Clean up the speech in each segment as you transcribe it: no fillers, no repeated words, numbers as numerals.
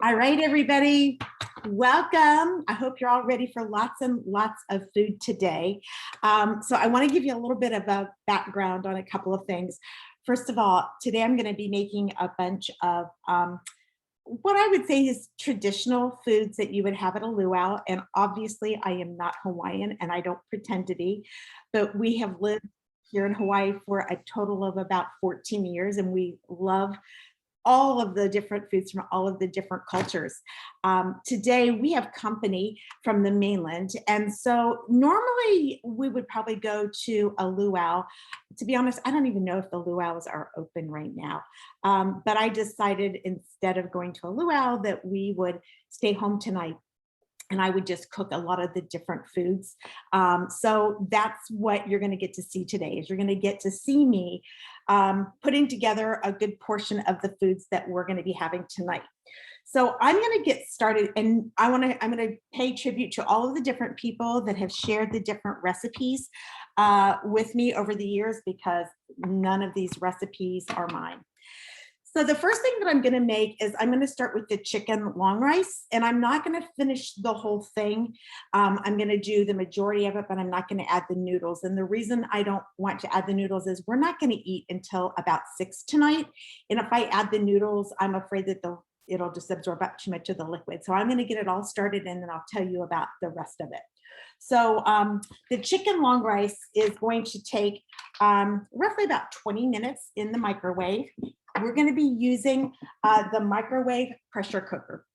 All right, everybody, welcome. I hope you're all ready for lots and lots of food today. So I want to give you a little bit of a background on a couple of things. First of all, today I'm going to be making a bunch of what I would say is traditional foods that you would have at a luau. And obviously, I am not Hawaiian and I don't pretend to be, but we have lived here in Hawaii for a total of about 14 years and we love all of the different foods from all of the different cultures. Today we have company from the mainland. And so normally we would probably go to a luau. To be honest, I don't even know if the luau's are open right now. But I decided instead of going to a luau that we would stay home tonight and I would just cook a lot of the different foods. So that's what you're going to get to see today is you're going to get to see me putting together a good portion of the foods that we're going to be having tonight. So I'm going to get started and I'm going to pay tribute to all of the different people that have shared the different recipes with me over the years because none of these recipes are mine. So the first thing that I'm going to make is I'm going to start with the chicken long rice, and I'm not going to finish the whole thing. I'm going to do the majority of it, but I'm not going to add the noodles. And the reason I don't want to add the noodles is we're not going to eat until about 6 tonight. And if I add the noodles, I'm afraid that it'll just absorb up too much of the liquid. So I'm going to get it all started and then I'll tell you about the rest of it. So the chicken long rice is going to take roughly about 20 minutes in the microwave. We're going to be using the microwave pressure cooker.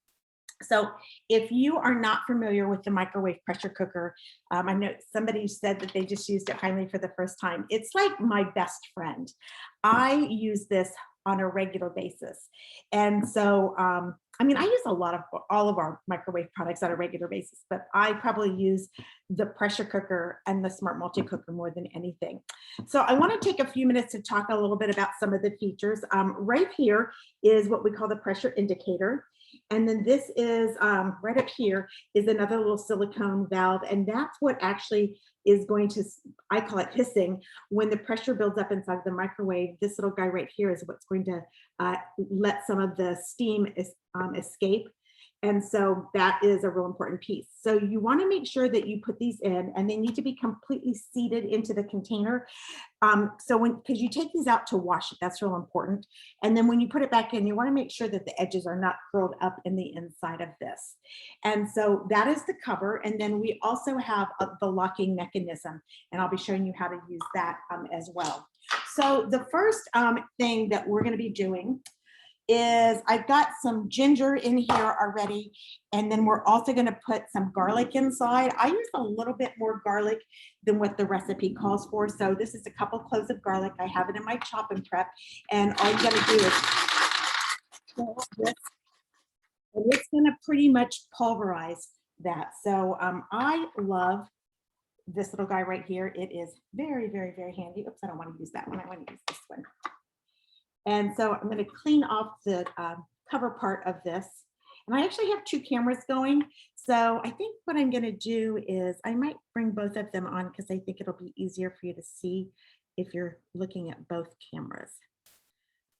So if you are not familiar with the microwave pressure cooker, I know somebody said that they just used it finally for the first time. It's like my best friend. I use this on a regular basis. And so, I mean, I use all of our microwave products on a regular basis, but I probably use the pressure cooker and the smart multi-cooker more than anything. So I want to take a few minutes to talk a little bit about some of the features. Right here is what we call the pressure indicator. And then this is right up here is another little silicone valve. And that's what actually is going to, I call it hissing, when the pressure builds up inside the microwave. This little guy right here is what's going to let some of the steam escape. And so that is a real important piece. So you want to make sure that you put these in and they need to be completely seated into the container. Because you take these out to wash it, that's real important. And then when you put it back in, you want to make sure that the edges are not curled up in the inside of this. And so that is the cover. And then we also have the locking mechanism, and I'll be showing you how to use that as well. So the first thing that we're going to be doing is I've got some ginger in here already, and then we're also going to put some garlic inside. I use a little bit more garlic than what the recipe calls for. So this is a couple cloves of garlic. I have it in my chop and prep, and all you got to do is pour this, and it's going to pretty much pulverize that. So I love this little guy right here. It is very, very, very handy. Oops, I don't want to use that one. I want to use this one. And so I'm going to clean off the cover part of this. And I actually have 2 cameras going. So I think what I'm going to do is I might bring both of them on because I think it'll be easier for you to see if you're looking at both cameras.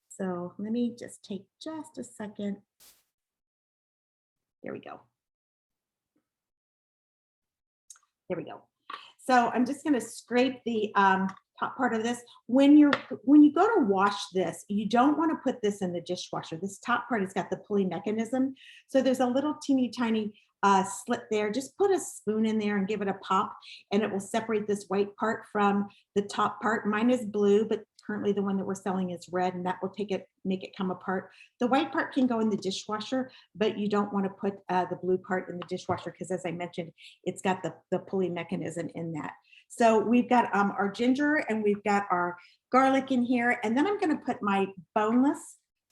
So let me just take just a second. There we go. There we go. So I'm just going to scrape the top part of this. When you go to wash this, you don't want to put this in the dishwasher. This top part has got the pulley mechanism. So there's a little teeny tiny slit there. Just put a spoon in there and give it a pop, and it will separate this white part from the top part. Mine is blue, but currently the one that we're selling is red, and that will make it come apart. The white part can go in the dishwasher, but you don't want to put the blue part in the dishwasher because, as I mentioned, it's got the pulley mechanism in that. So we've got our ginger and we've got our garlic in here. And then I'm going to put my boneless,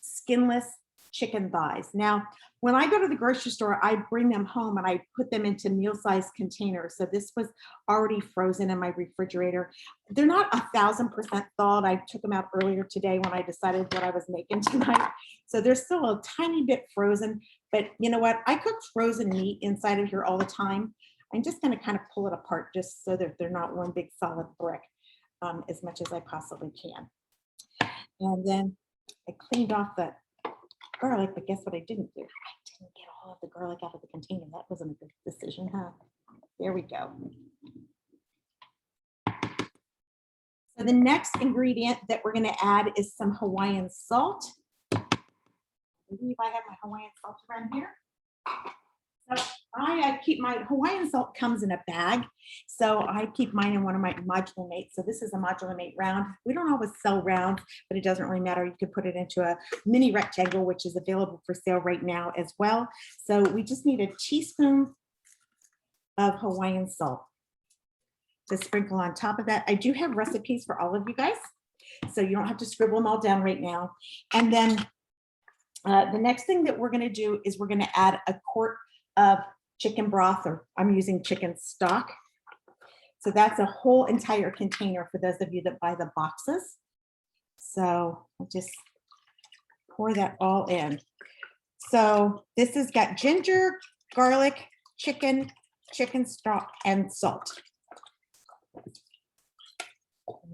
skinless chicken thighs. Now, when I go to the grocery store, I bring them home and I put them into meal-sized containers. So this was already frozen in my refrigerator. They're not 1,000% thawed. I took them out earlier today when I decided what I was making tonight. So they're still a tiny bit frozen. But you know what? I cook frozen meat inside of here all the time. I'm just going to kind of pull it apart just so that they're not one big solid brick as much as I possibly can. And then I cleaned off the garlic, but guess what I didn't do? I didn't get all of the garlic out of the container. That wasn't a good decision, huh? There we go. So the next ingredient that we're going to add is some Hawaiian salt. I believe I have my Hawaiian salt around here. So I keep my Hawaiian salt comes in a bag. So I keep mine in one of my modular mates. So this is a modular mate round. We don't always sell rounds, but it doesn't really matter. You could put it into a mini rectangle, which is available for sale right now as well. So we just need a teaspoon of Hawaiian salt to sprinkle on top of that. I do have recipes for all of you guys, so you don't have to scribble them all down right now. And then the next thing that we're going to do is we're going to add a quart of chicken broth, or I'm using chicken stock. So that's a whole entire container for those of you that buy the boxes. So I'll just pour that all in. So this has got ginger, garlic, chicken stock, and salt.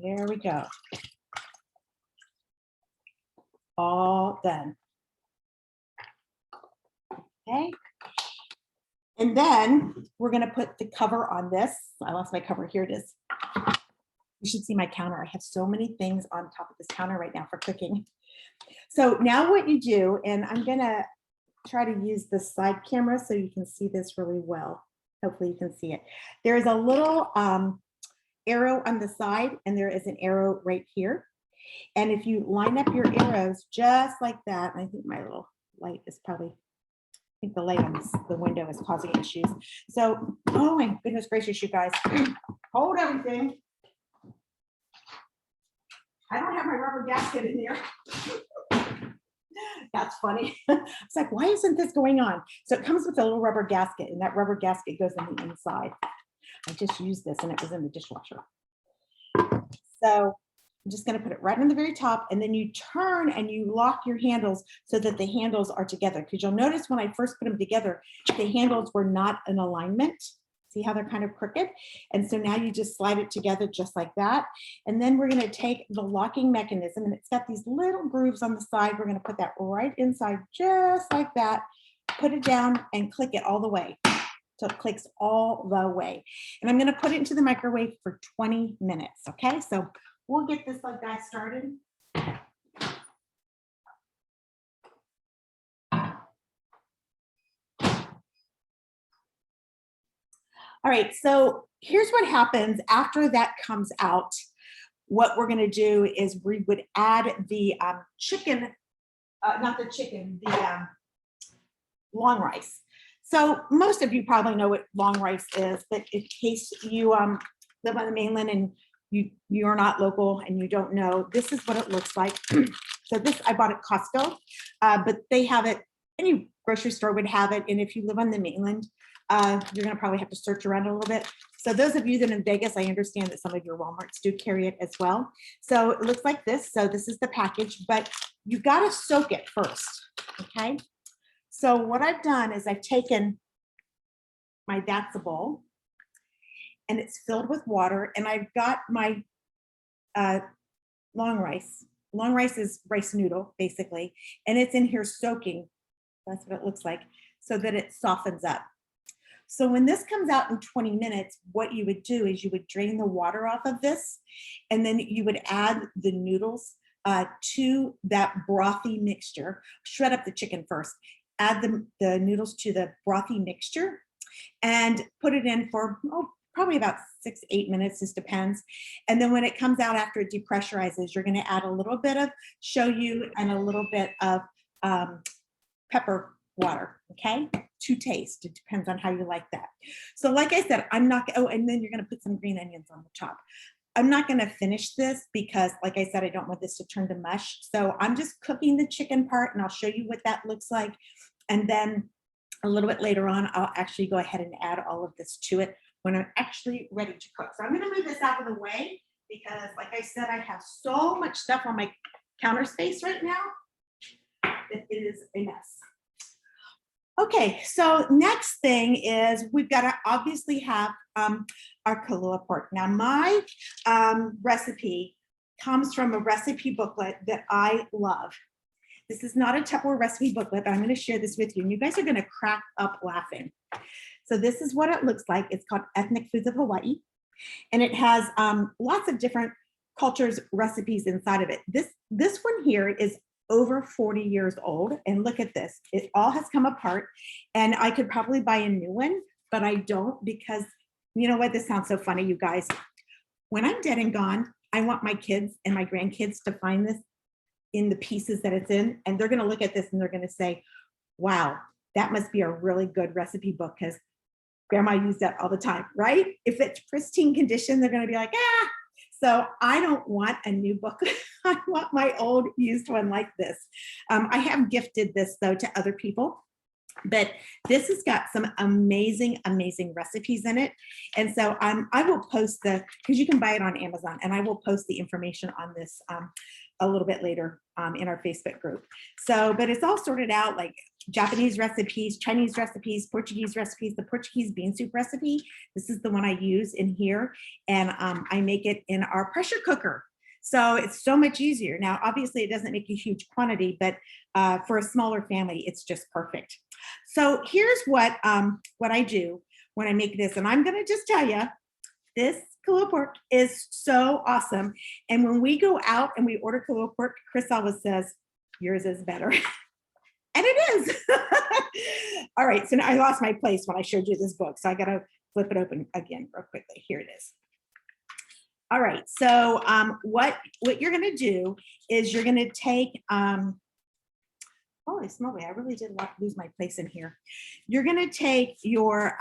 There we go. All done. Okay. And then we're going to put the cover on this. I lost my cover. Here it is. You should see my counter. I have so many things on top of this counter right now for cooking. So now what you do, and I'm going to try to use the side camera so you can see this really well. Hopefully you can see it. There is a little arrow on the side, and there is an arrow right here. And if you line up your arrows just like that, and I think my little light is probably, I think the light on the window is causing issues. So, oh my goodness gracious, you guys, hold everything. I don't have my rubber gasket in here. That's funny. It's like, why isn't this going on? So it comes with a little rubber gasket, and that rubber gasket goes on the inside. I just used this and it was in the dishwasher. So I'm just going to put it right on the very top, and then you turn and you lock your handles so that the handles are together. Because you'll notice when I first put them together, the handles were not in alignment. See how they're kind of crooked? And so now you just slide it together just like that. And then we're going to take the locking mechanism, and it's got these little grooves on the side. We're going to put that right inside just like that, put it down and click it all the way. So it clicks all the way. And I'm going to put it into the microwave for 20 minutes. Okay, so we'll get this guy started. All right, so here's what happens after that comes out. What we're going to do is we would add the chicken, the long rice. So most of you probably know what long rice is, but in case you live on the mainland and you're not local and you don't know, this is what it looks like. So this I bought at Costco, but they have it, any grocery store would have it. And if you live on the mainland, you're going to probably have to search around a little bit. So those of you that are in Vegas, I understand that some of your Walmarts do carry it as well. So it looks like this. So this is the package, but you got to soak it first. Okay. So what I've done is I've taken my that's a bowl, and it's filled with water, and I've got my long rice. Long rice is rice noodle, basically, and it's in here soaking. That's what it looks like, so that it softens up. So when this comes out in 20 minutes, what you would do is you would drain the water off of this, and then you would add the noodles to that brothy mixture. Shred up the chicken first, add the noodles to the brothy mixture, and put it in for probably about 6-8 minutes, this depends. And then when it comes out after it depressurizes, you're going to add a little bit of shoyu and a little bit of pepper water, okay, to taste. It depends on how you like that. So like I said, I'm not, and then you're going to put some green onions on the top. I'm not going to finish this because, like I said, I don't want this to turn to mush. So I'm just cooking the chicken part, and I'll show you what that looks like. And then a little bit later on, I'll actually go ahead and add all of this to it when I'm actually ready to cook. So I'm going to move this out of the way because, like I said, I have so much stuff on my counter space right now that it is a mess. Okay, so next thing is we've got to obviously have our kalua pork. Now my recipe comes from a recipe booklet that I love. This is not a Tupperware recipe booklet, but I'm going to share this with you, and you guys are going to crack up laughing. So this is what it looks like. It's called Ethnic Foods of Hawaii, and it has lots of different cultures, recipes inside of it. This one here is over 40 years old, and look at this. It all has come apart, and I could probably buy a new one, but I don't, because you know what? This sounds so funny, you guys. When I'm dead and gone, I want my kids and my grandkids to find this in the pieces that it's in, and they're going to look at this and they're going to say, wow, that must be a really good recipe book, because grandma used that all the time, right? If it's pristine condition, they're going to be like, ah. So I don't want a new book. I want my old used one like this. I have gifted this though to other people, but this has got some amazing, amazing recipes in it. And so I will post because you can buy it on Amazon, and I will post the information on this a little bit later in our Facebook group. So, but it's all sorted out like Japanese recipes, Chinese recipes, Portuguese recipes. The Portuguese bean soup recipe, this is the one I use in here, and I make it in our pressure cooker. So it's so much easier. Now, obviously it doesn't make a huge quantity, but for a smaller family, it's just perfect. So here's what I do when I make this. And I'm gonna just tell you, this Kahlua pork is so awesome. And when we go out and we order Kahlua pork, Chris always says, yours is better. And it is. All right, so now I lost my place when I showed you this book. So I gotta flip it open again real quickly. Here it is. All right, so what you're gonna do is you're gonna take, holy smoly, I really did lose my place in here. You're gonna take your,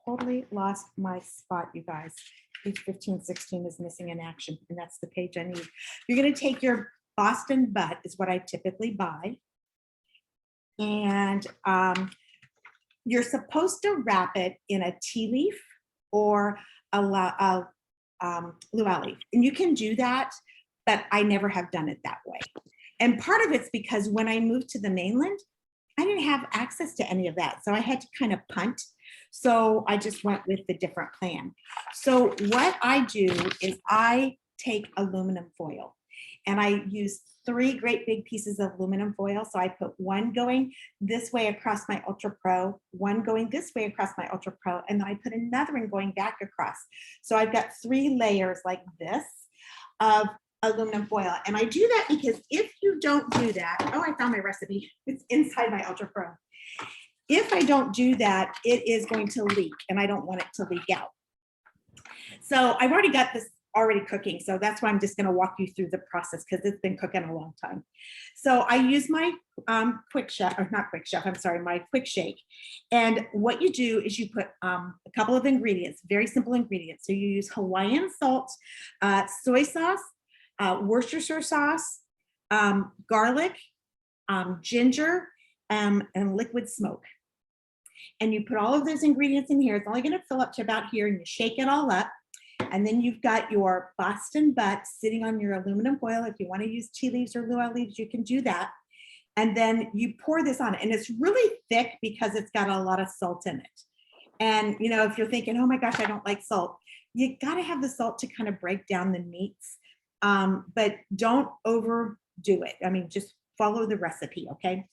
totally lost my spot, you guys. Page 15, 16 is missing in action, and that's the page I need. You're gonna take your Boston butt, is what I typically buy. And you're supposed to wrap it in a tea leaf or a luau leaf. And you can do that, but I never have done it that way. And part of it's because when I moved to the mainland, I didn't have access to any of that. So I had to kind of punt. So I just went with the different plan. So what I do is I take aluminum foil, and I use 3 great big pieces of aluminum foil. So I put one going this way across my Ultra Pro, one going this way across my Ultra Pro, and then I put another one going back across. So I've got 3 layers like this of aluminum foil. And I do that because if you don't do that, oh, I found my recipe. It's inside my Ultra Pro. If I don't do that, it is going to leak, and I don't want it to leak out. So I've already got this already cooking. So that's why I'm just going to walk you through the process, because it's been cooking a long time. So I use my quick chef, or not quick chef, I'm sorry, my quick shake. And what you do is you put a couple of ingredients, very simple ingredients. So you use Hawaiian salt, soy sauce, Worcestershire sauce, garlic, ginger, and liquid smoke. And you put all of those ingredients in here. It's only going to fill up to about here, and you shake it all up. And then you've got your Boston butt sitting on your aluminum foil. If you want to use tea leaves or luau leaves, you can do that. And then you pour this on, and it's really thick because it's got a lot of salt in it. And you know, if you're thinking, oh my gosh, I don't like salt, you got to have the salt to kind of break down the meats, but don't overdo it. I mean, just follow the recipe, okay?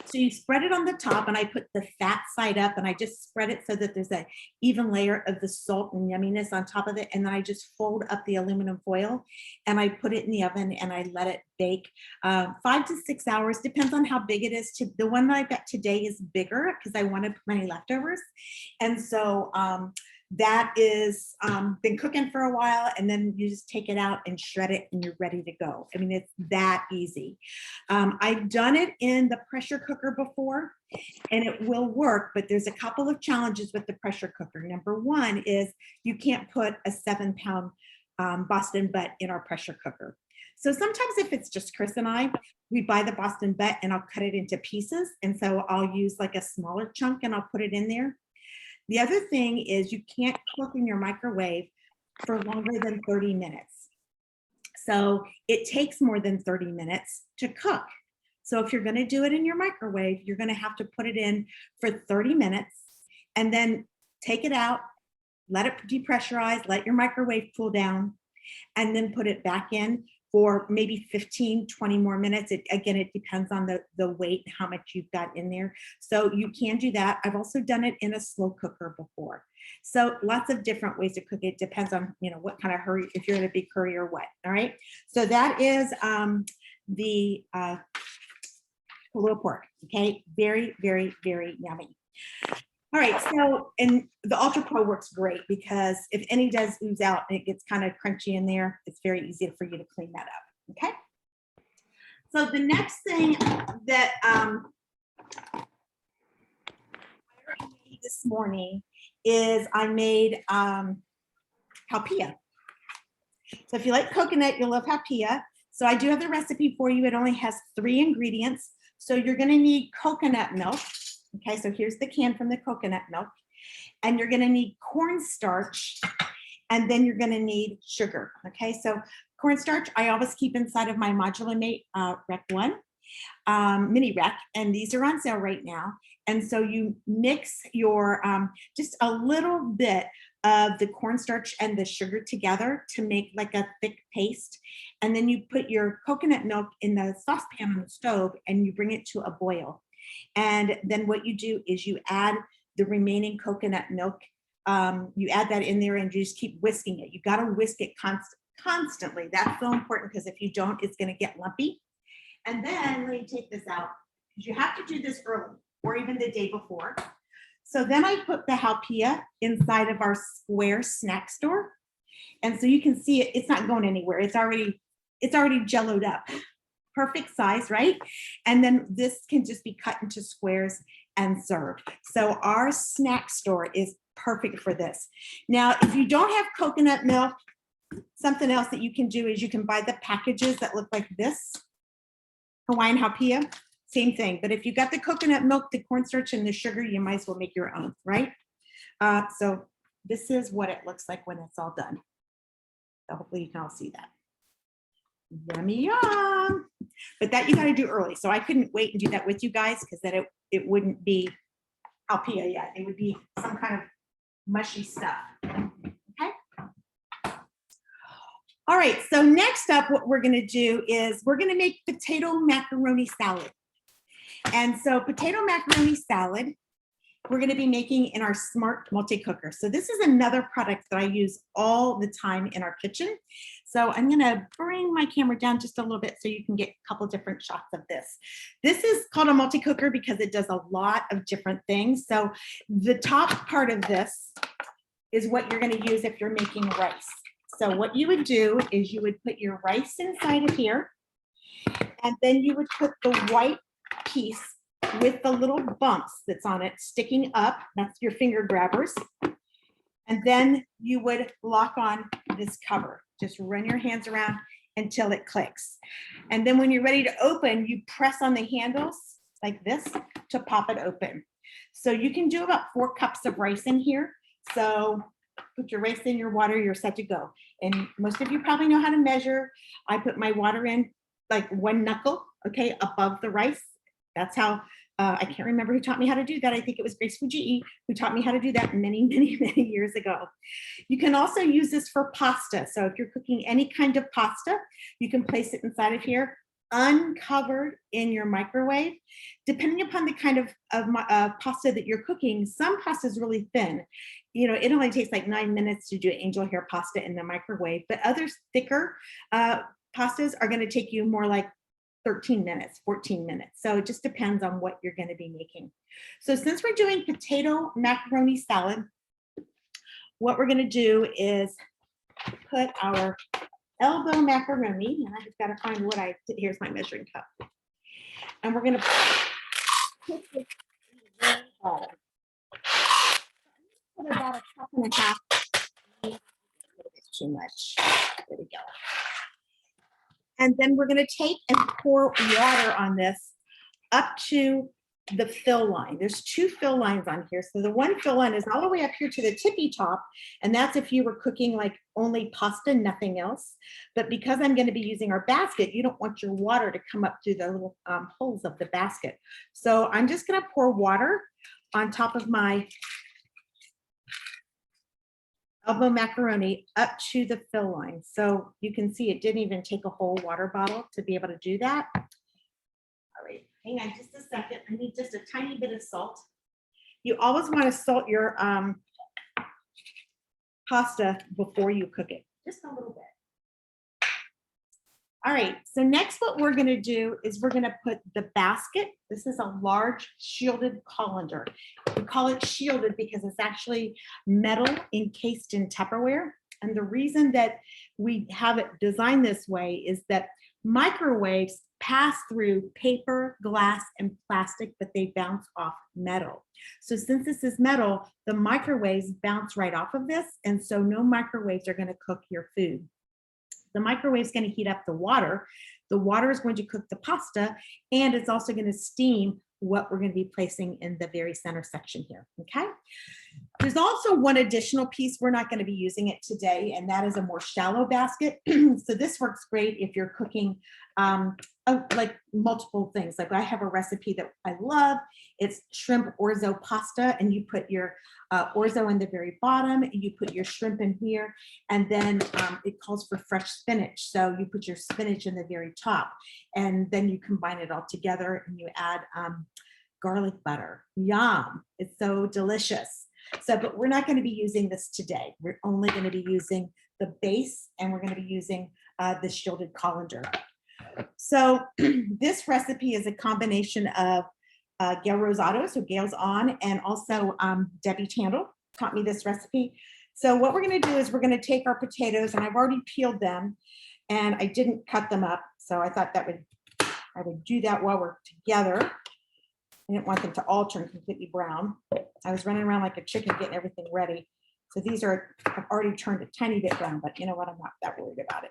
So you spread it on the top, and I put the fat side up, and I just spread it so that there's an even layer of the salt and yumminess on top of it. And then I just fold up the aluminum foil, and I put it in the oven, and I let it bake 5 to 6 hours, depends on how big it is. The one that I've got today is bigger because I wanted many leftovers. And so that is been cooking for a while, and then you just take it out and shred it, and you're ready to go. I mean, it's that easy. I've done it in the pressure cooker before, and it will work, but there's a couple of challenges with the pressure cooker. Number one is you can't put a 7-pound Boston butt in our pressure cooker. So sometimes if it's just Chris and I, we buy the Boston butt, and I'll cut it into pieces. And so I'll use like a smaller chunk, and I'll put it in there. The other thing is you can't cook in your microwave for longer than 30 minutes. So it takes more than 30 minutes to cook. So if you're going to do it in your microwave, you're going to have to put it in for 30 minutes and then take it out, let it depressurize, let your microwave cool down, and then put it back in for maybe 15, 20 more minutes. Again, it depends on the weight, how much you've got in there. So you can do that. I've also done it in a slow cooker before. So lots of different ways to cook it. Depends on, what kind of hurry, if you're in a big hurry or what. All right. So that is the pulled pork. Okay. Very, very, very yummy. All right, so, and the Ultra Pro works great because if any does ooze out and it gets kind of crunchy in there, it's very easy for you to clean that up, okay? So the next thing that I made this morning is I made halpia. So if you like coconut, you'll love halpia. So I do have the recipe for you. It only has 3 ingredients. So you're gonna need coconut milk. Okay, so here's the can from the coconut milk, and you're gonna need cornstarch, and then you're gonna need sugar. Okay, so cornstarch, I always keep inside of my Modular Mate Rec 1 mini rec, and these are on sale right now. And so you mix your, just a little bit of the cornstarch and the sugar together to make like a thick paste. And then you put your coconut milk in the saucepan on the stove and you bring it to a boil. And then what you do is you add the remaining coconut milk. You add that in there and you just keep whisking it. You got to whisk it constantly. That's so important because if you don't, it's going to get lumpy. And then let me take this out because you have to do this early or even the day before. So then I put the halpia inside of our square snack store. And so you can see it, it's not going anywhere. It's already jelloed up. Perfect size, right? And then this can just be cut into squares and served. So our snack store is perfect for this. Now, if you don't have coconut milk, something else that you can do is you can buy the packages that look like this. Hawaiian halpia, same thing. But if you got the coconut milk, the cornstarch, and the sugar, you might as well make your own, right? So this is what it looks like when it's all done. So hopefully you can all see that. Yummy, yum. But that you got to do early. So I couldn't wait and do that with you guys because then it wouldn't be halpia yet. It would be some kind of mushy stuff. Okay. All right. So next up, what we're going to do is we're going to make potato macaroni salad. And so potato macaroni salad, we're going to be making in our smart multi-cooker. So this is another product that I use all the time in our kitchen. So I'm going to bring my camera down just a little bit so you can get a couple different shots of this. This is called a multi-cooker because it does a lot of different things. So the top part of this is what you're going to use if you're making rice. So what you would do is you would put your rice inside of here, and then you would put the white piece with the little bumps that's on it sticking up. That's your finger grabbers. And then you would lock on this cover. Just run your hands around until it clicks. And then when you're ready to open, you press on the handles like this to pop it open. So you can do about 4 cups of rice in here. So put your rice in your water, you're set to go. And most of you probably know how to measure. I put my water in like 1 knuckle, okay, above the rice. That's how, I can't remember who taught me how to do that. I think it was Grace Fujii who taught me how to do that many, many, many years ago. You can also use this for pasta. So if you're cooking any kind of pasta, you can place it inside of here, uncovered in your microwave. Depending upon the kind of pasta that you're cooking, some pasta is really thin. It only takes like 9 minutes to do angel hair pasta in the microwave, but others thicker pastas are going to take you more like 13 minutes, 14 minutes. So it just depends on what you're going to be making. So since we're doing potato macaroni salad, what we're going to do is put our elbow macaroni, and I just got to find what here's my measuring cup. And we're going to put this in the bowl. Put about a cup and a half. A little bit too much. There we go. And then we're going to take and pour water on this up to the fill line. There's 2 fill lines on here. So the one fill line is all the way up here to the tippy top. And that's if you were cooking like only pasta, nothing else. But because I'm going to be using our basket, you don't want your water to come up through the little holes of the basket. So I'm just going to pour water on top of my elbow macaroni up to the fill line. So you can see it didn't even take a whole water bottle to be able to do that. All right, hang on just a second. I need just a tiny bit of salt. You always want to salt your pasta before you cook it, just a little bit. All right, so next what we're gonna do is we're gonna put the basket. This is a large shielded colander. We call it shielded because it's actually metal encased in Tupperware. And the reason that we have it designed this way is that microwaves pass through paper, glass, and plastic, but they bounce off metal. So since this is metal, the microwaves bounce right off of this, and so no microwaves are gonna cook your food. The microwave is going to heat up the water. The water is going to cook the pasta, and it's also going to steam what we're going to be placing in the very center section here, okay? There's also one additional piece. We're not going to be using it today, and that is a more shallow basket. So this works great if you're cooking like multiple things. Like I have a recipe that I love. It's shrimp orzo pasta, and you put your orzo in the very bottom, and you put your shrimp in here, and then it calls for fresh spinach. So you put your spinach in the very top, and then you combine it all together, and you add garlic butter. Yum, it's so delicious. So, but we're not going to be using this today. We're only going to be using the base, and we're going to be using the shielded colander. So this recipe is a combination of Gail Rosado, so Gail's on, and also Debbie Tandle taught me this recipe. So what we're going to do is we're going to take our potatoes, and I've already peeled them, and I didn't cut them up. So I thought I would do that while we're together. I didn't want them to all turn completely brown. I was running around like a chicken getting everything ready. So these I've already turned a tiny bit brown, but you know what? I'm not that worried about it.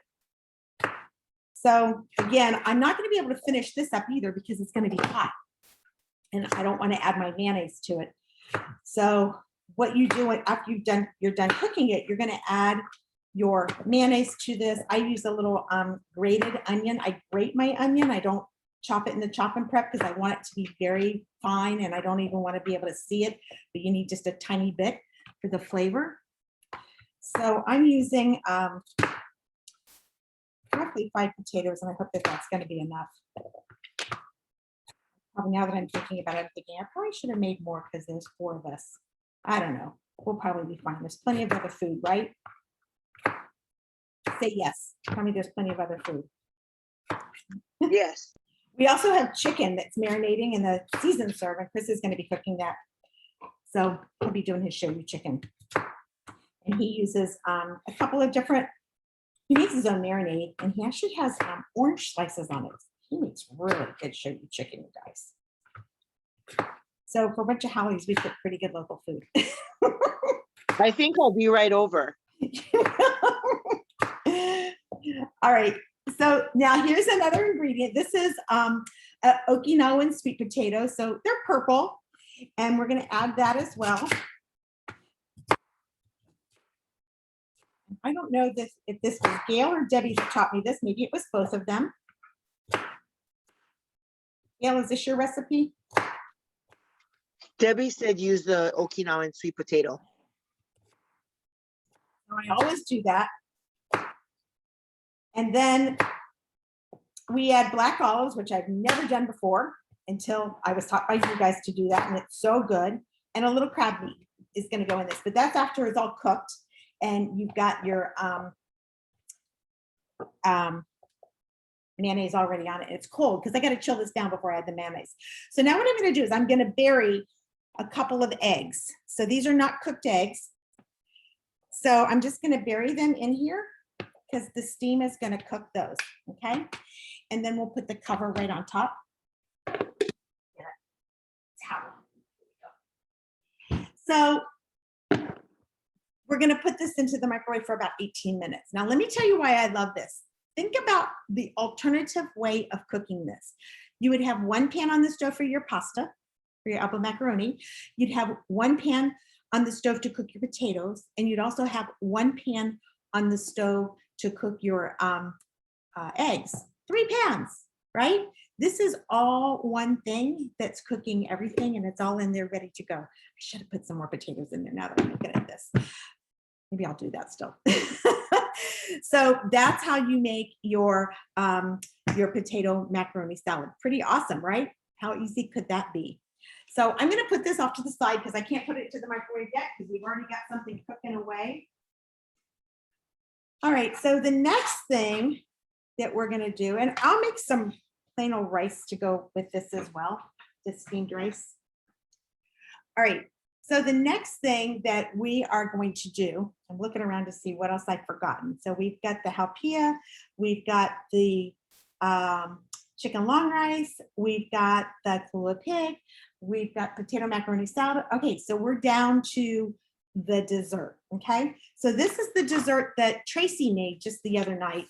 So again, I'm not going to be able to finish this up either because it's going to be hot, and I don't want to add my mayonnaise to it. So what you do after you're done cooking it, you're going to add your mayonnaise to this. I use a little grated onion. I grate my onion. I don't chop it in the chop and prep because I want it to be very fine, and I don't even want to be able to see it, but you need just a tiny bit for the flavor. So I'm using roughly 5 potatoes, and I hope that that's going to be enough. Probably now that I'm thinking about it, I'm thinking I probably should have made more because there's 4 of us. I don't know. We'll probably be fine. There's plenty of other food, right? Say yes. Tell me there's plenty of other food. Yes. We also have chicken that's marinating in the seasoned serve, and Chris is going to be cooking that. So he'll be doing his show you chicken. And he uses a couple of different, he makes his own marinade, and he actually has orange slices on it. He makes really good show you chicken, you guys. So for a bunch of Hollies, we cook pretty good local food. I think I'll be right over. All right. So now here's another ingredient. This is Okinawan sweet potatoes. So they're purple, and we're going to add that as well. I don't know if this was Gail or Debbie who taught me this. Maybe it was both of them. Gail, is this your recipe? Debbie said use the Okinawan sweet potato. I always do that. And then we add black olives, which I've never done before until I was taught by you guys to do that, and it's so good. And a little crab meat is going to go in this, but that's after it's all cooked and you've got your mayonnaise already on it. It's cold because I got to chill this down before I add the mayonnaise. So now what I'm going to do is I'm going to bury a couple of eggs. So these are not cooked eggs. So I'm just going to bury them in here because the steam is going to cook those, okay? And then we'll put the cover right on top. So we're going to put this into the microwave for about 18 minutes. Now, let me tell you why I love this. Think about the alternative way of cooking this. You would have one pan on the stove for your pasta, for your apple macaroni. You'd have one pan on the stove to cook your potatoes, and you'd also have one pan on the stove to cook your eggs. 3 pans, right? This is all one thing that's cooking everything, and it's all in there ready to go. I should have put some more potatoes in there now that I'm looking at this. Maybe I'll do that still. So that's how you make your potato macaroni salad. Pretty awesome, right? How easy could that be? So I'm going to put this off to the side because I can't put it to the microwave yet because we've already got something cooking away. All right, so the next thing that we're going to do, and I'll make some plain old rice to go with this as well, just steamed rice. All right, so the next thing that we are going to do, I'm looking around to see what else I've forgotten. So we've got the halpia, we've got the chicken long rice, we've got the Kalua pig, we've got potato macaroni salad. Okay, so we're down to the dessert, okay? So this is the dessert that Tracy made just the other night.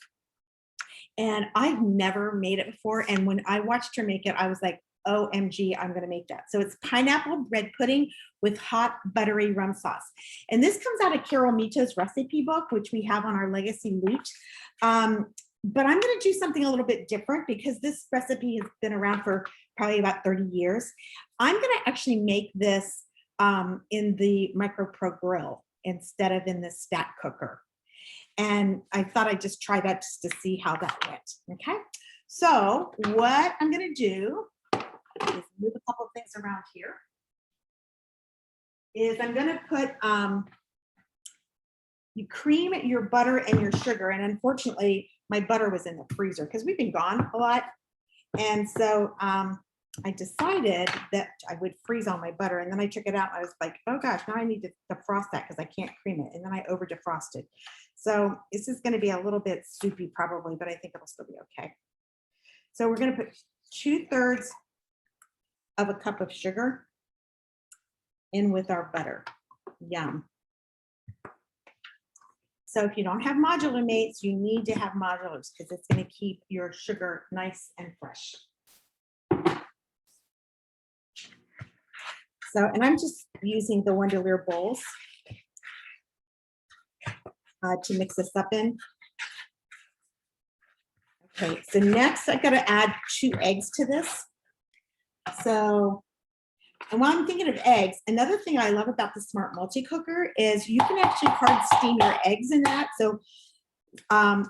And I've never made it before. And when I watched her make it, I was like, OMG, I'm gonna make that. So it's pineapple bread pudding with hot buttery rum sauce. And this comes out of Carol Mito's recipe book, which we have on our Legacy Loot. But I'm gonna do something a little bit different because this recipe has been around for probably about 30 years. I'm gonna actually make this in the Micro Pro grill instead of in the stack cooker. And I thought I'd just try that just to see how that went, okay? So what I'm gonna do is move a couple of things around here. Is I'm gonna put, you cream your butter and your sugar. And unfortunately, my butter was in the freezer because we've been gone a lot. And so I decided that I would freeze all my butter, and then I took it out. I was like, oh gosh, now I need to defrost that because I can't cream it. And then I over defrosted. So this is going to be a little bit soupy probably, but I think it'll still be okay. So we're going to put 2/3 of a cup of sugar in with our butter. Yum. So if you don't have modular mates, you need to have modulars because it's going to keep your sugar nice and fresh. So, and I'm just using the Wonderlear bowls to mix this up in. Okay, so next I got to add 2 eggs to this. So, and while I'm thinking of eggs, another thing I love about the Smart Multi-Cooker is you can actually hard steam your eggs in that. So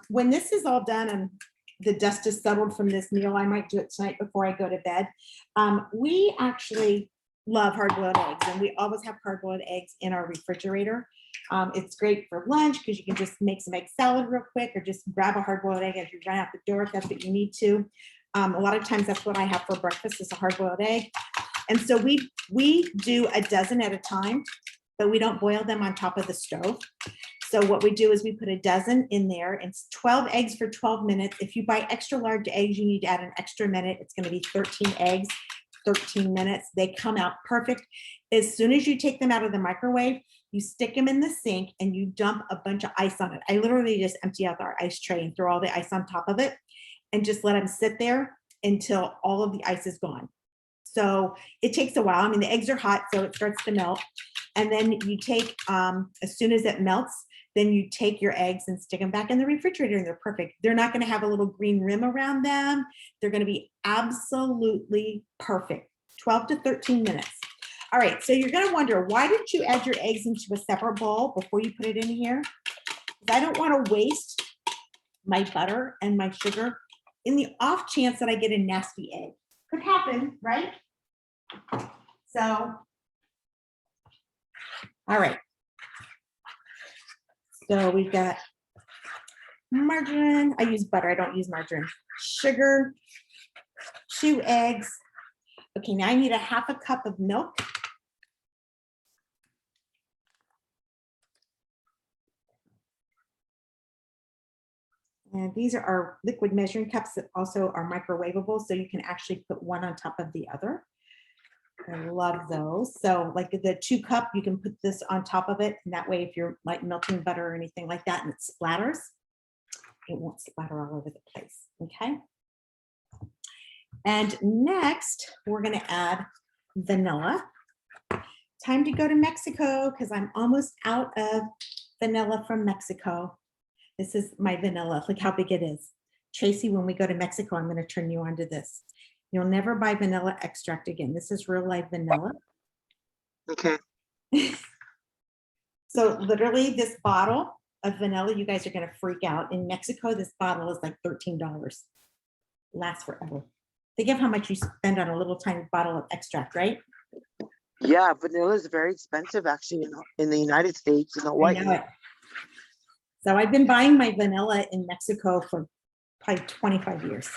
when this is all done and the dust is settled from this meal, I might do it tonight before I go to bed. We actually love hard-boiled eggs, and we always have hard-boiled eggs in our refrigerator. It's great for lunch because you can just make some egg salad real quick, or just grab a hard-boiled egg as you run out the door if that's what you need to. A lot of times that's what I have for breakfast is a hard-boiled egg. And so we do a dozen at a time, but we don't boil them on top of the stove. So what we do is we put a dozen in there, and it's 12 eggs for 12 minutes. If you buy extra large eggs, you need to add an extra minute. It's going to be 13 eggs, 13 minutes. They come out perfect. As soon as you take them out of the microwave, you stick them in the sink and you dump a bunch of ice on it. I literally just empty out our ice tray and throw all the ice on top of it and just let them sit there until all of the ice is gone. So it takes a while. I mean, the eggs are hot, so it starts to melt. And then you take, as soon as it melts, then you take your eggs and stick them back in the refrigerator, and they're perfect. They're not going to have a little green rim around them. They're going to be absolutely perfect. 12 to 13 minutes. All right, so you're going to wonder, why didn't you add your eggs into a separate bowl before you put it in here? Because I don't want to waste my butter and my sugar in the off chance that I get a nasty egg. Could happen, right? So, all right. So we've got margarine. I use butter. I don't use margarine. Sugar, 2 eggs. Okay, now I need a 1/2 cup of milk. And these are our liquid measuring cups that also are microwavable, so you can actually put one on top of the other. I love those. So like the 2 cup, you can put this on top of it. And that way, if you're like melting butter or anything like that and it splatters, it won't splatter all over the place, okay? And next, we're gonna add vanilla. Time to go to Mexico because I'm almost out of vanilla from Mexico. This is my vanilla. Look how big it is. Tracy, when we go to Mexico, I'm going to turn you on to this. You'll never buy vanilla extract again. This is real life vanilla. Okay. So literally this bottle of vanilla, you guys are gonna freak out. In Mexico, this bottle is like $13. Lasts forever. Think of how much you spend on a little tiny bottle of extract, right? Yeah, vanilla is very expensive actually in the United States. You know I what? know it. So I've been buying my vanilla in Mexico for probably 25 years.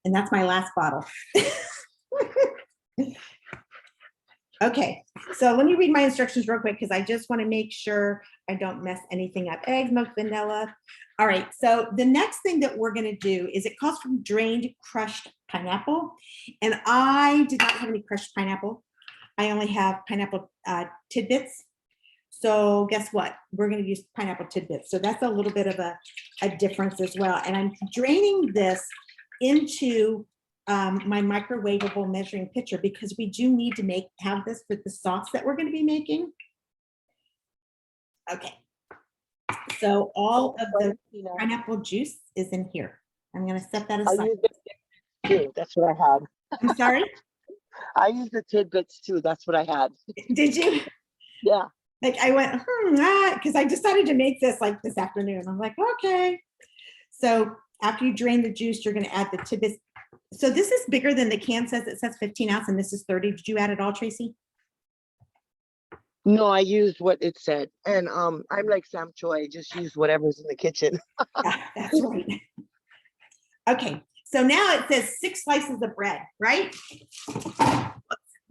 And that's my last bottle. Okay, so let me read my instructions real quick because I just want to make sure I don't mess anything up. Eggs, milk, vanilla. All right, so the next thing that we're going to do is it calls for drained crushed pineapple. And I did not have any crushed pineapple. I only have pineapple tidbits. So guess what? We're going to use pineapple tidbits. So that's a little bit of a difference as well. And I'm draining this into my microwavable measuring pitcher because we do need to have this with the sauce that we're going to be making. Okay. So all of the pineapple juice is in here. I'm going to set that I aside. use it too. That's what I had. I'm sorry? I use the tidbits too. That's what I had. Did you? Yeah. Like I went, because I decided to make this like this afternoon. I'm like, okay. So after you drain the juice, you're going to add the tidbits. So this is bigger than the can says. It says 15 ounce and this is 30. Did you add it all, Tracy? No, I used what it said. And I'm like Sam Choi, just use whatever's in the kitchen. Yeah, that's right. Okay, so now it says 6 slices of bread, right?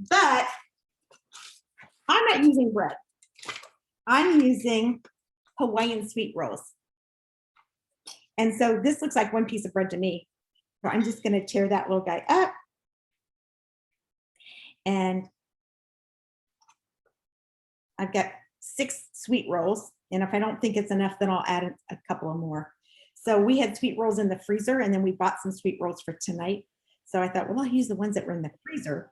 But I'm not using bread. I'm using Hawaiian sweet rolls. And so this looks like 1 piece of bread to me. So I'm just going to tear that little guy up. And I've got 6 sweet rolls. And if I don't think it's enough, then I'll add a couple of more. So we had sweet rolls in the freezer and then we bought some sweet rolls for tonight. So I thought, well, I'll use the ones that were in the freezer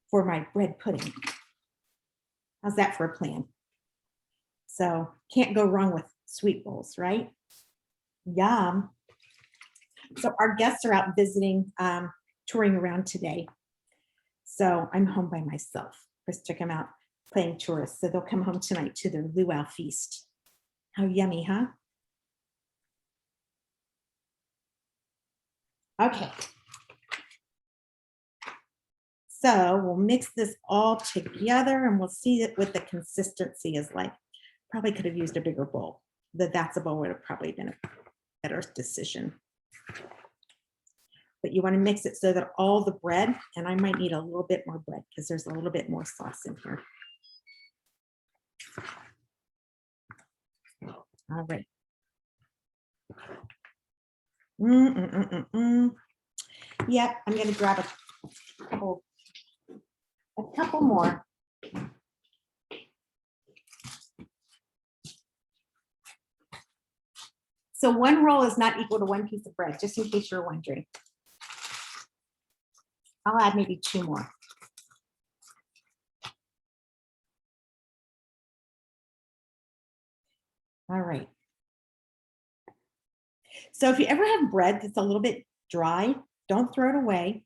for my bread pudding. How's that for a plan? So can't go wrong with sweet rolls, right? Yum. So our guests are out visiting, touring around today. So I'm home by myself. Chris took them out playing tourists. So they'll come home tonight to their luau feast. How yummy, huh? Okay. So we'll mix this all together and we'll see what the consistency is like. Probably could have used a bigger bowl. The that's a bowl would have probably been a better decision. But you want to mix it so that all the bread, and I might need a little bit more bread because there's a little bit more sauce in here. All right. Yep, I'm going to grab a couple more. So 1 roll is not equal to 1 piece of bread, just in case you're wondering. I'll add maybe 2 more. All right. So if you ever have bread that's a little bit dry, don't throw it away.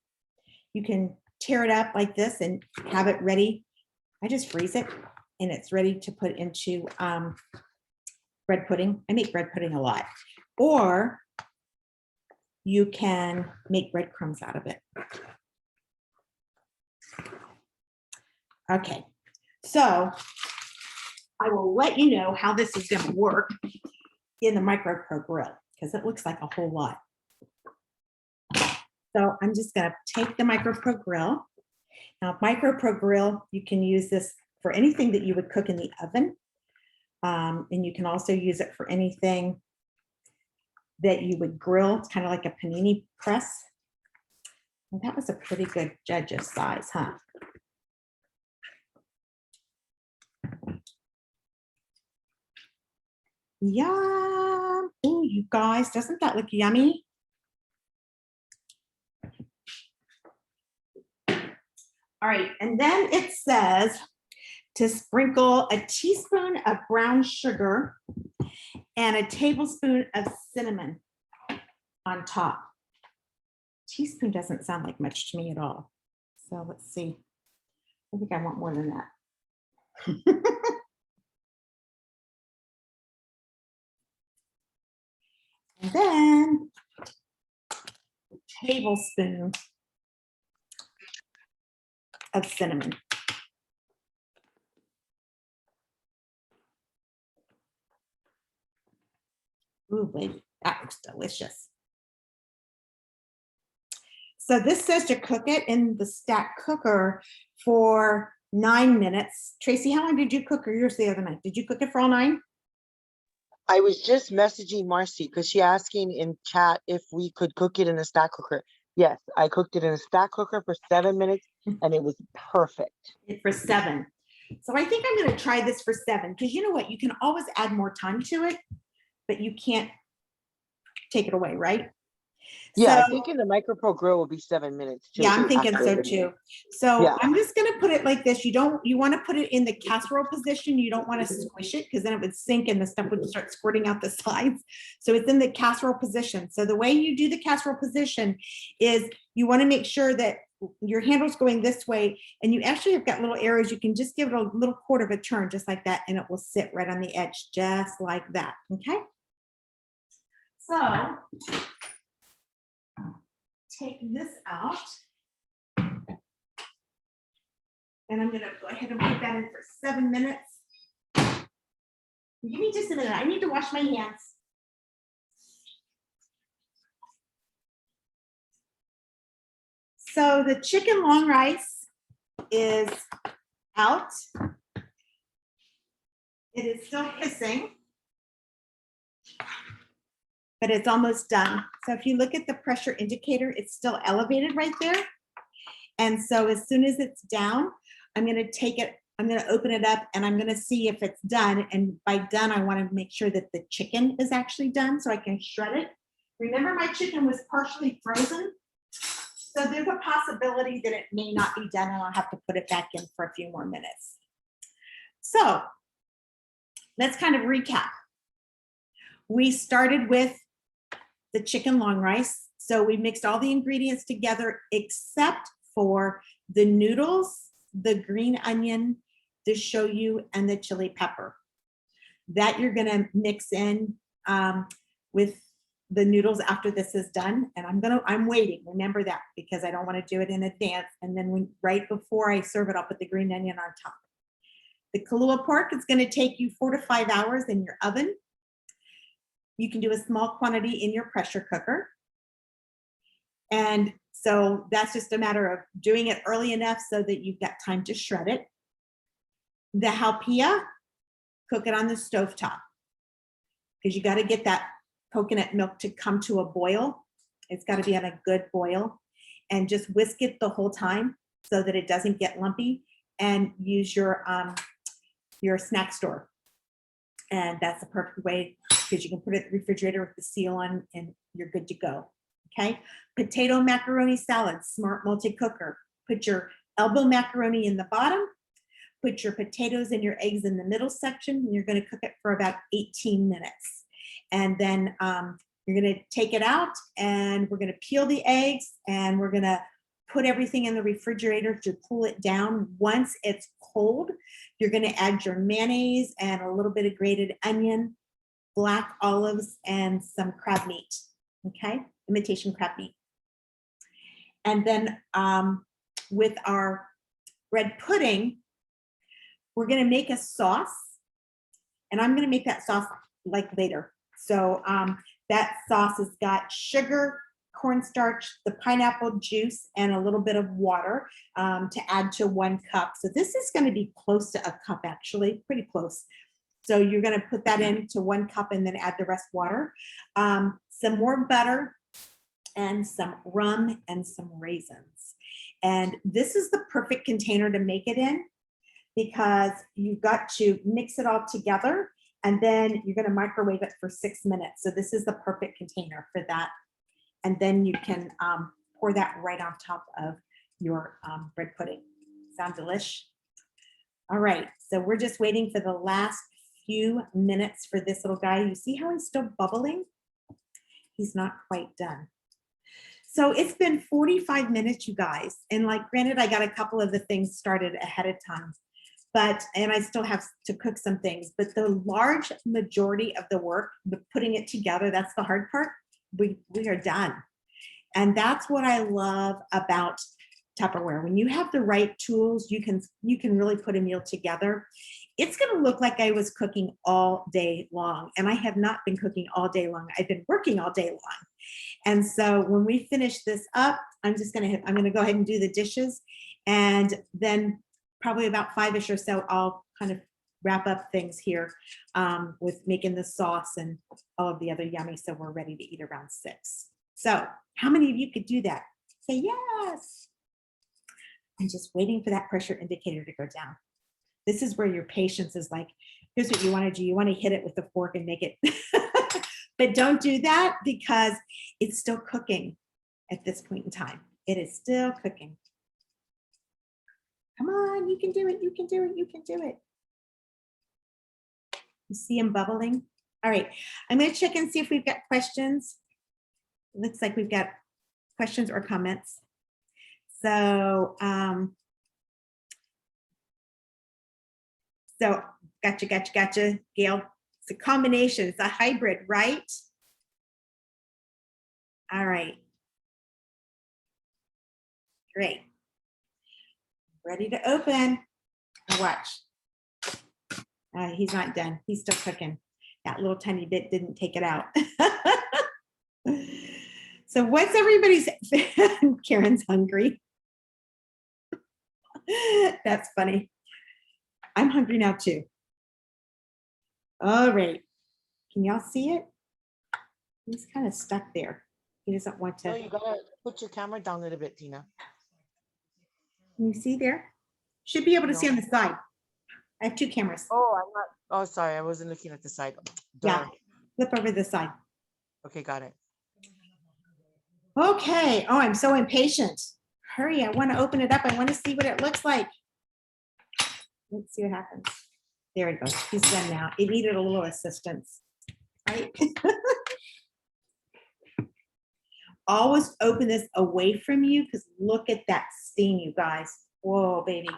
You can tear it up like this and have it ready. I just freeze it and it's ready to put into bread pudding. I make bread pudding a lot. Or you can make breadcrumbs out of it. Okay, so I will let you know how this is going to work in the Micro Pro Grill because it looks like a whole lot. So I'm just going to take the Micro Pro Grill. Now, Micro Pro Grill, you can use this for anything that you would cook in the oven. And you can also use it for anything that you would grill. It's kind of like a panini press. Well, that was a pretty good judge of size, huh? Yum. Oh, you guys, doesn't that look yummy? All right, and then it says to sprinkle a teaspoon of brown sugar and a tablespoon of cinnamon on top. Teaspoon doesn't sound like much to me at all. So let's see. I think I want more than that. And then a tablespoon of cinnamon. Ooh, baby, that looks delicious. So this says to cook it in the stack cooker for 9 minutes. Tracy, how long did you cook yours the other night? Did you cook it for all 9? I was just messaging Marcy because she asking in chat if we could cook it in a stack cooker. Yes, I cooked it in a stack cooker for 7 minutes and it was perfect. For 7. So I think I'm going to try this for 7 because you know what? You can always add more time to it, but you can't take it away, right? Yeah, So, I think in the micro grill will be 7 minutes too. yeah, I'm thinking so afterwards. too. So Yeah. I'm just going to put it like this. You want to put it in the casserole position. You don't want to squish it because then it would sink and the stuff would start squirting out the sides. So it's in the casserole position. So the way you do the casserole position is you want to make sure that your handle's going this way and you actually have got little arrows. You can just give it a little quarter of a turn just like that and it will sit right on the edge just like that. Okay. So take this out. And I'm going to go ahead and put that in for 7 minutes. Give me just a minute. I need to wash my hands. So the chicken long rice is out. It is still hissing, but it's almost done. So if you look at the pressure indicator, it's still elevated right there. And so as soon as it's down, I'm going to take it, I'm going to open it up and I'm going to see if it's done. And by done, I want to make sure that the chicken is actually done so I can shred it. Remember, my chicken was partially frozen. So there's a possibility that it may not be done and I'll have to put it back in for a few more minutes. So let's kind of recap. We started with the chicken long rice. So we mixed all the ingredients together except for the noodles, the green onion, the shoyu, and the chili pepper. That you're gonna mix in with the noodles after this is done. And I'm waiting, remember that, because I don't wanna do it in advance. And then right before I serve it, I'll put the green onion on top. The Kahlua pork is gonna take you 4 to 5 hours in your oven. You can do a small quantity in your pressure cooker. And so that's just a matter of doing it early enough so that you've got time to shred it. The halpia, cook it on the stovetop because you got to get that coconut milk to come to a boil. It's got to be on a good boil and just whisk it the whole time so that it doesn't get lumpy, and use your snack store. And that's the perfect way because you can put it in the refrigerator with the seal on and you're good to go. Okay, potato macaroni salad, smart multi-cooker. Put your elbow macaroni in the bottom, put your potatoes and your eggs in the middle section, and you're going to cook it for about 18 minutes. And then you're going to take it out and we're going to peel the eggs and we're going to put everything in the refrigerator to cool it down. Once it's cold, you're going to add your mayonnaise and a little bit of grated onion, black olives, and some crab meat. Okay, imitation crab meat. And then with our bread pudding, we're going to make a sauce, and I'm going to make that sauce like later. So that sauce has got sugar, cornstarch, the pineapple juice, and a little bit of water to add to 1 cup. So this is going to be close to a cup, actually, pretty close. So you're going to put that into 1 cup and then add the rest water. Some more butter and some rum and some raisins. And this is the perfect container to make it in because you've got to mix it all together and then you're going to microwave it for 6 minutes. So this is the perfect container for that. And then you can pour that right on top of your bread pudding. Sound delish? All right, so we're just waiting for the last few minutes for this little guy. You see how he's still bubbling? He's not quite done. So it's been 45 minutes, you guys. And like, granted, I got a couple of the things started ahead of time, and I still have to cook some things, but the large majority of the work, the putting it together, that's the hard part. we are done. And that's what I love about Tupperware. When you have the right tools, you can really put a meal together. It's going to look like I was cooking all day long, and I have not been cooking all day long. I've been working all day long. And so when we finish this up, I'm going to go ahead and do the dishes, and then probably about 5ish or so, I'll kind of wrap up things here with making the sauce and all of the other yummy. So we're ready to eat around 6. So how many of you could do that? Say yes. I'm just waiting for that pressure indicator to go down. This is where your patience is like, here's what you want to do. You want to hit it with the fork and make it. But don't do that because it's still cooking at this point in time. It is still cooking. Come on, you can do it. You can do it. You can do it. You see them bubbling? All right, I'm going to check and see if we've got questions. It looks like we've got questions or comments. So, gotcha, Gail. It's a combination, it's a hybrid, right? All right. Great. Ready to open. Watch. He's not done. He's still cooking. That little tiny bit didn't take it out. So what's everybody's, Karen's hungry. That's funny. I'm hungry now too. All right. Can y'all see it? He's kind of stuck there. He doesn't want to. No, you gotta put your camera down a little bit, Tina. Can you see there? Should be able to see on the side. I have 2 cameras. Oh, I'm not. Oh, sorry. I wasn't looking at the side. Yeah, flip over the side. Okay, got it. Okay. Oh, I'm so impatient. Hurry, I want to open it up. I want to see what it looks like. Let's see what happens. There it goes. He's done now. It needed a little assistance, right? Always open this away from you because look at that steam, you guys. Whoa, baby.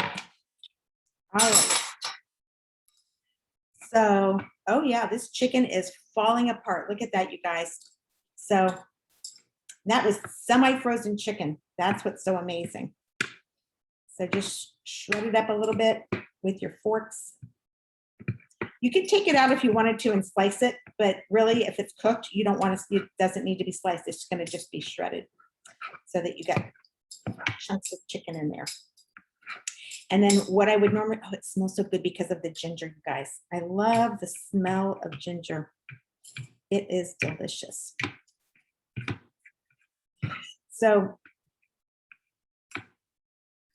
All right. So, oh yeah, this chicken is falling apart. Look at that, you guys. So that was semi-frozen chicken. That's what's so amazing. So just shred it up a little bit with your forks. You could take it out if you wanted to and slice it, but really if it's cooked, you don't want to, it doesn't need to be sliced. It's going to just be shredded so that you get chunks of chicken in there. And then what I would normally, oh, it smells so good because of the ginger, you guys. I love the smell of ginger. It is delicious. So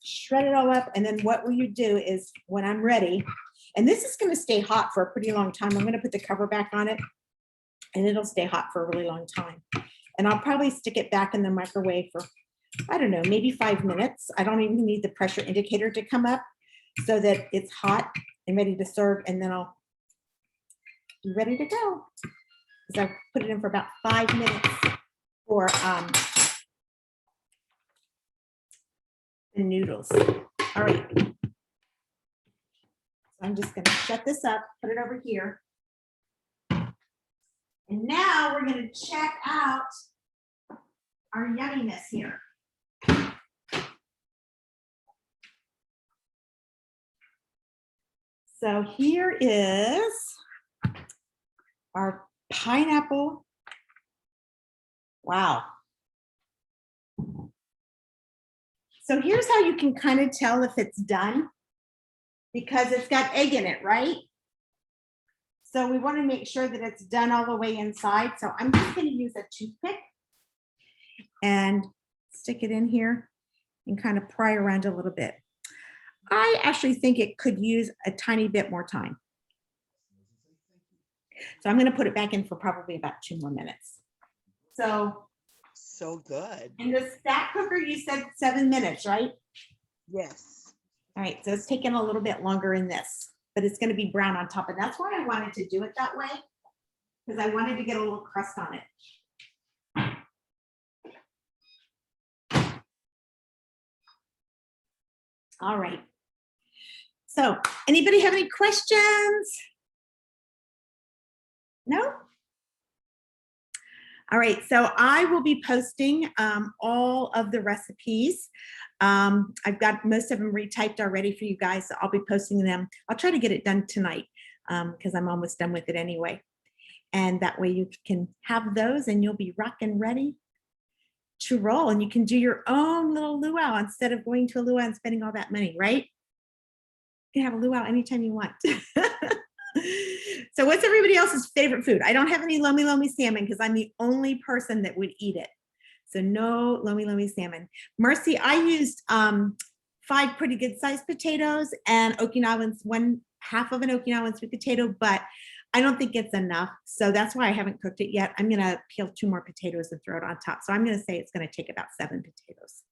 shred it all up. And then what will you do is when I'm ready, and this is going to stay hot for a pretty long time. I'm going to put the cover back on it and it'll stay hot for a really long time. And I'll probably stick it back in the microwave for, I don't know, maybe 5 minutes. I don't even need the pressure indicator to come up so that it's hot and ready to serve. And then I'll be ready to go. So I put it in for about 5 minutes for the noodles. All right. So I'm just going to shut this up, put it over here. And now we're going to check out our yumminess here. So here is our pineapple. Wow. So here's how you can kind of tell if it's done because it's got egg in it, right? So we want to make sure that it's done all the way inside. So I'm just going to use a toothpick and stick it in here and kind of pry around a little bit. I actually think it could use a tiny bit more time. So I'm going to put it back in for probably about 2 more minutes. So good. In the stack cooker, you said 7 minutes, right? Yes. All right, so it's taking a little bit longer in this, but it's going to be brown on top. And that's why I wanted to do it that way, because I wanted to get a little crust on it. All right. So anybody have any questions? No? All right, so I will be posting all of the recipes. I've got most of them retyped already for you guys, so I'll be posting them. I'll try to get it done tonight because I'm almost done with it anyway. And that way you can have those and you'll be rocking ready to roll, and you can do your own little luau instead of going to a luau and spending all that money, right? You can have a luau anytime you want. So what's everybody else's favorite food? I don't have any lomi lomi salmon because I'm the only person that would eat it. So no lomi lomi salmon. Mercy, I used 5 pretty good sized potatoes and Okinawans, 1/2 of an Okinawan sweet potato, but I don't think it's enough. So that's why I haven't cooked it yet. I'm gonna peel 2 more potatoes and throw it on top. So I'm gonna say it's gonna take about 7 potatoes.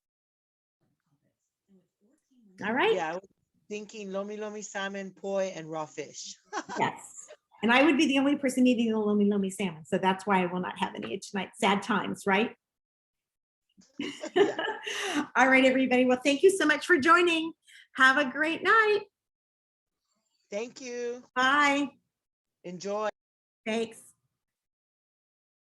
All right. Yeah, I was thinking lomi lomi salmon, poi, and raw fish. Yes. And I would be the only person eating the lomi lomi salmon. So that's why I will not have any tonight. Sad times, right? Yeah. All right, everybody. Well, thank you so much for joining. Have a great night. Thank you. Bye. Enjoy. Thanks.